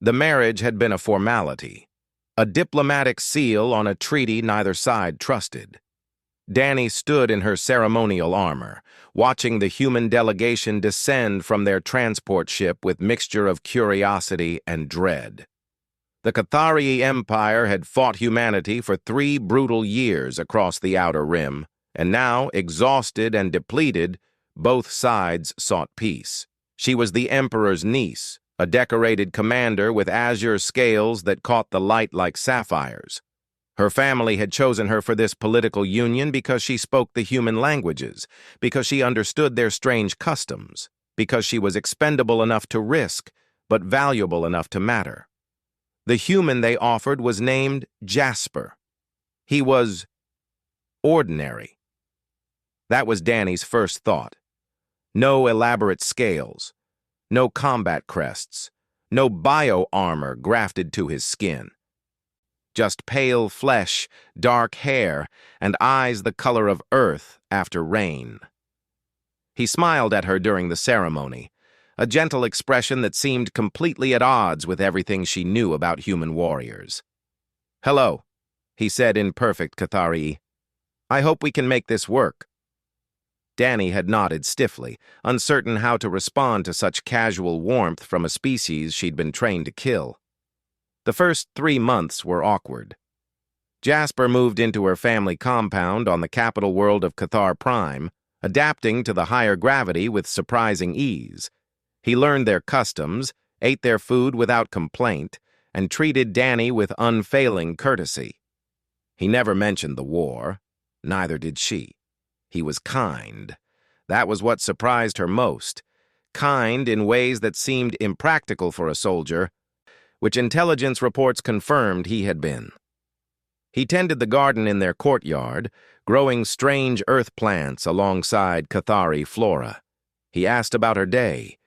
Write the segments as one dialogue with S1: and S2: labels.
S1: The marriage had been a formality, a diplomatic seal on a treaty neither side trusted. Danny stood in her ceremonial armor, watching the human delegation descend from their transport ship with mixture of curiosity and dread. The Cathari Empire had fought humanity for 3 brutal years across the Outer Rim, and now, exhausted and depleted, both sides sought peace. She was the Emperor's niece, a decorated commander with azure scales that caught the light like sapphires. Her family had chosen her for this political union because she spoke the human languages, because she understood their strange customs, because she was expendable enough to risk, but valuable enough to matter. The human they offered was named Jasper. He was ordinary. That was Danny's first thought. No elaborate scales, no combat crests, no bio-armor grafted to his skin. Just pale flesh, dark hair, and eyes the color of earth after rain. He smiled at her during the ceremony, a gentle expression that seemed completely at odds with everything she knew about human warriors. "Hello," he said in perfect Cathari. "I hope we can make this work." Danny had nodded stiffly, uncertain how to respond to such casual warmth from a species she'd been trained to kill. The first 3 months were awkward. Jasper moved into her family compound on the capital world of Cathar Prime, adapting to the higher gravity with surprising ease. He learned their customs, ate their food without complaint, and treated Danny with unfailing courtesy. He never mentioned the war, neither did she. He was kind. That was what surprised her most. Kind in ways that seemed impractical for a soldier, which intelligence reports confirmed he had been. He tended the garden in their courtyard, growing strange earth plants alongside Cathari flora. He asked about her day.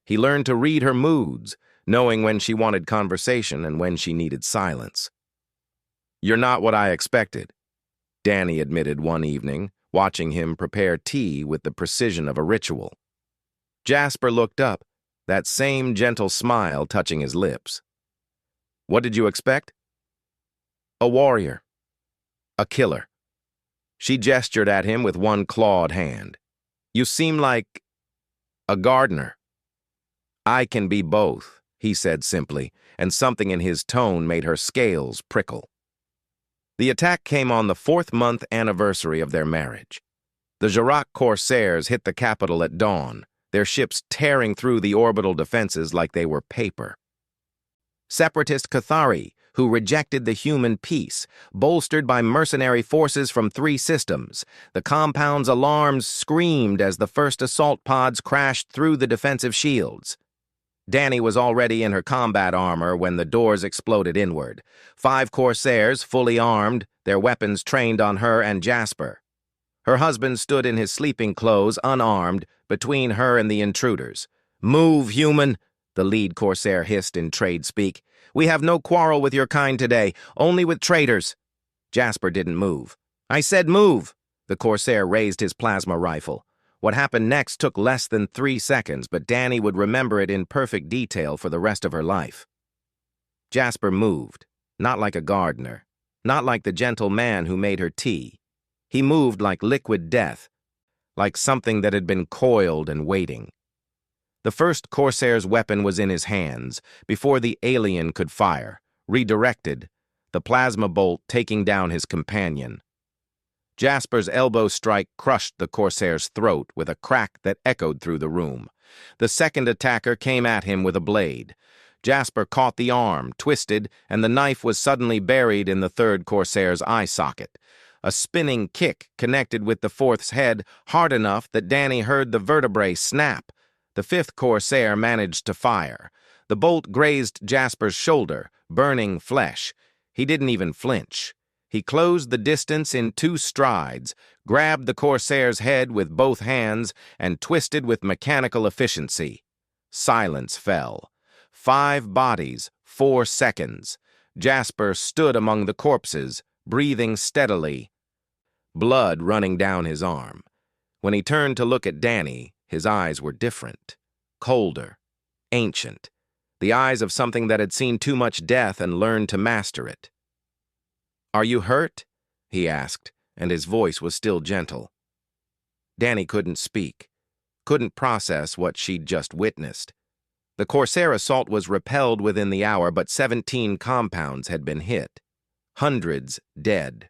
S1: He learned to read her moods, knowing when she wanted conversation and when she needed silence. "You're not what I expected," Danny admitted one evening, watching him prepare tea with the precision of a ritual. Jasper looked up, that same gentle smile touching his lips. "What did you expect?" "A warrior. A killer." She gestured at him with one clawed hand. "You seem like a gardener." "I can be both," he said simply, and something in his tone made her scales prickle. The attack came on the 4th-month anniversary of their marriage. The Jirac corsairs hit the capital at dawn, their ships tearing through the orbital defenses like they were paper. Separatist Cathari, who rejected the human peace, bolstered by mercenary forces from 3 systems. The compound's alarms screamed as the first assault pods crashed through the defensive shields. Danny was already in her combat armor when the doors exploded inward. 5 corsairs, fully armed, their weapons trained on her and Jasper. Her husband stood in his sleeping clothes, unarmed, between her and the intruders. "Move, human," the lead corsair hissed in trade speak. "We have no quarrel with your kind today, only with traitors." Jasper didn't move. "I said move!" The corsair raised his plasma rifle. What happened next took less than 3 seconds, but Danny would remember it in perfect detail for the rest of her life. Jasper moved, not like a gardener, not like the gentle man who made her tea. He moved like liquid death, like something that had been coiled and waiting. The first corsair's weapon was in his hands, before the alien could fire, redirected, the plasma bolt taking down his companion. Jasper's elbow strike crushed the corsair's throat with a crack that echoed through the room. The second attacker came at him with a blade. Jasper caught the arm, twisted, and the knife was suddenly buried in the third corsair's eye socket. A spinning kick connected with the fourth's head hard enough that Danny heard the vertebrae snap. The 5th corsair managed to fire. The bolt grazed Jasper's shoulder, burning flesh. He didn't even flinch. He closed the distance in 2 strides, grabbed the corsair's head with both hands, and twisted with mechanical efficiency. Silence fell. 5 bodies, 4 seconds. Jasper stood among the corpses, breathing steadily, blood running down his arm. When he turned to look at Danny, his eyes were different, colder, ancient. the eyes of something that had seen too much death and learned to master it. "Are you hurt?" he asked, and his voice was still gentle. Danny couldn't speak, couldn't process what she'd just witnessed. The Corsair assault was repelled within the hour, but 17 compounds had been hit. Hundreds dead.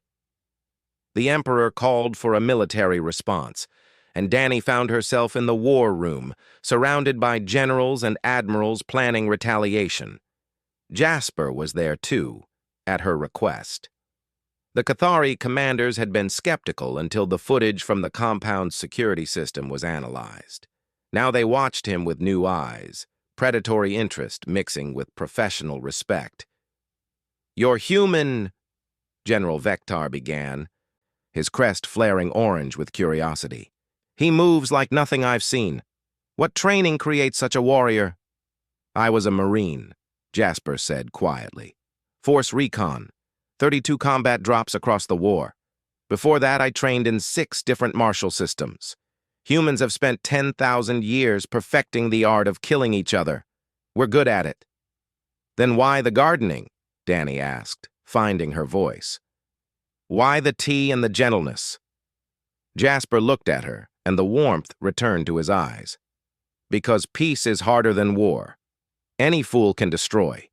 S1: The Emperor called for a military response, and Danny found herself in the war room, surrounded by generals and admirals planning retaliation. Jasper was there too, at her request. The Cathari commanders had been skeptical until the footage from the compound's security system was analyzed. Now they watched him with new eyes, predatory interest mixing with professional respect. "You're human," General Vector began, his crest flaring orange with curiosity. "He moves like nothing I've seen. What training creates such a warrior?" "I was a Marine," Jasper said quietly. "Force Recon, 32 combat drops across the war. Before that, I trained in 6 different martial systems. Humans have spent 10,000 years perfecting the art of killing each other. We're good at it." "Then why the gardening?" Danny asked, finding her voice. "Why the tea and the gentleness?" Jasper looked at her, and the warmth returned to his eyes. "Because peace is harder than war. Any fool can destroy.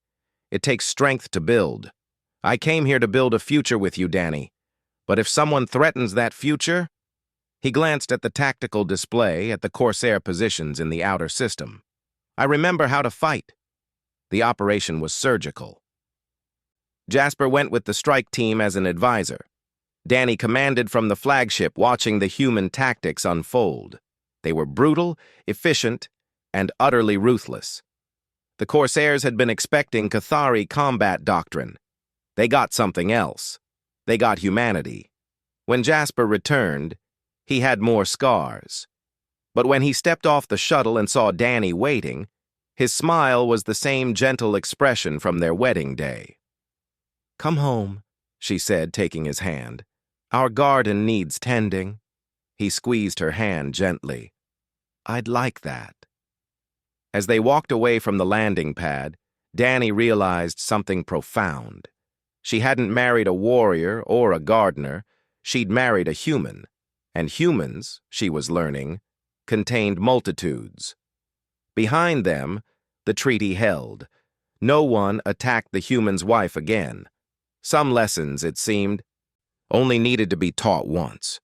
S1: It takes strength to build. I came here to build a future with you, Danny. But if someone threatens that future—" He glanced at the tactical display at the Corsair positions in the outer system. "I remember how to fight." The operation was surgical. Jasper went with the strike team as an advisor. Danny commanded from the flagship, watching the human tactics unfold. They were brutal, efficient, and utterly ruthless. The Corsairs had been expecting Cathari combat doctrine. They got something else. They got humanity. When Jasper returned, he had more scars. But when he stepped off the shuttle and saw Danny waiting, his smile was the same gentle expression from their wedding day. "Come home," she said, taking his hand. "Our garden needs tending." He squeezed her hand gently. "I'd like that." As they walked away from the landing pad, Danny realized something profound. She hadn't married a warrior or a gardener. She'd married a human. And humans, she was learning, contained multitudes. Behind them, the treaty held. No one attacked the human's wife again. Some lessons, it seemed, only needed to be taught once.